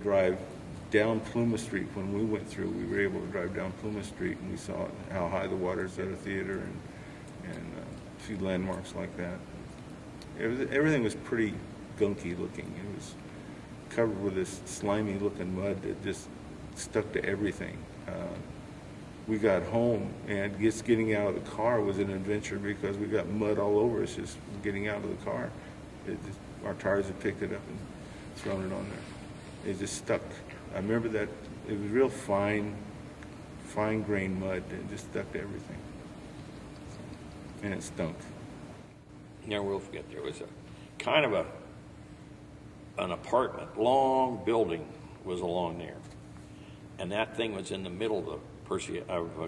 drive down Plymouth Street. When we went through, we were able to drive down Plymouth Street, and we saw how high the water is at a theater, and a few landmarks like that. Everything was pretty gunky looking. It was covered with this slimy looking mud that just stuck to everything. We got home, and just getting out of the car was an adventure because we got mud all over us just getting out of the car. Our tires had picked it up and thrown it on there. It just stuck. I remember that it was real fine grained mud, and it just stuck to everything. And it stunk. Never will forget, there was an apartment, long building was along there. And that thing was in the middle of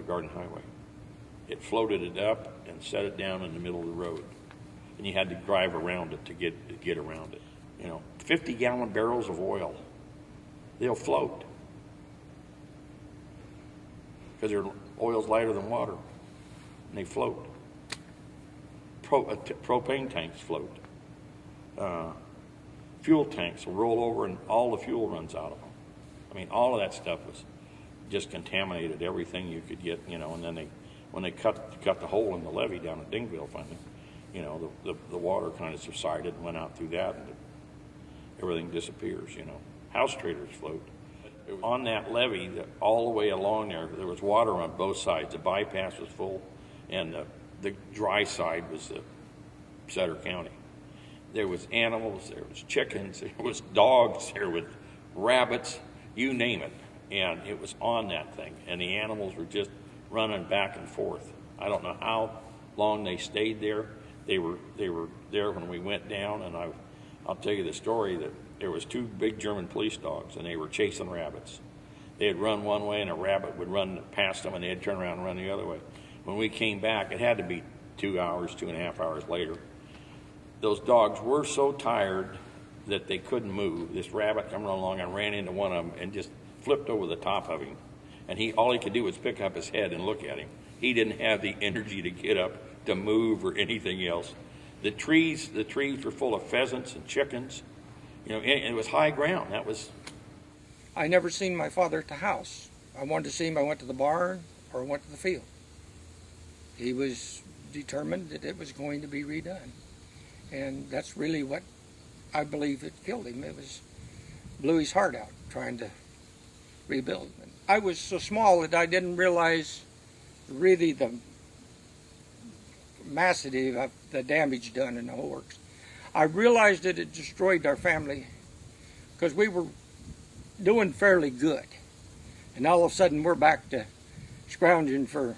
Garden Highway. It floated it up and set it down in the middle of the road. And you had to drive around it to get around it. 50-gallon barrels of oil. They'll float. Because their oil's lighter than water. And they float. Propane tanks float. Fuel tanks will roll over and all the fuel runs out of them. I mean, all of that stuff was just contaminated everything you could get, and then when they cut the hole in the levee down at Dingville finally, the water kind of subsided and went out through that, and everything disappears, House trailers float. On that levee, all the way along there was water on both sides. The bypass was full, and the dry side was Sutter County. There was animals, there was chickens, there was dogs, there was rabbits, you name it. And it was on that thing, and the animals were just running back and forth. I don't know how long they stayed there. They were there when we went down, and I'll tell you the story that there was 2 big German police dogs, and they were chasing rabbits. They'd run one way, and a rabbit would run past them, and they'd turn around and run the other way. When we came back, it had to be 2.5 hours later. Those dogs were so tired that they couldn't move. This rabbit come along and ran into one of them and just flipped over the top of him. And all he could do was pick up his head and look at him. He didn't have the energy to get up, to move, or anything else. The trees were full of pheasants and chickens. And it was high ground. I never seen my father at the house. I wanted to see him. I went to the barn or I went to the field. He was determined that it was going to be redone. And that's really what I believe it killed him. It blew his heart out trying to rebuild. I was so small that I didn't realize really the massivity of the damage done in the whole works. I realized that it destroyed our family because we were doing fairly good. And all of a sudden we're back to scrounging for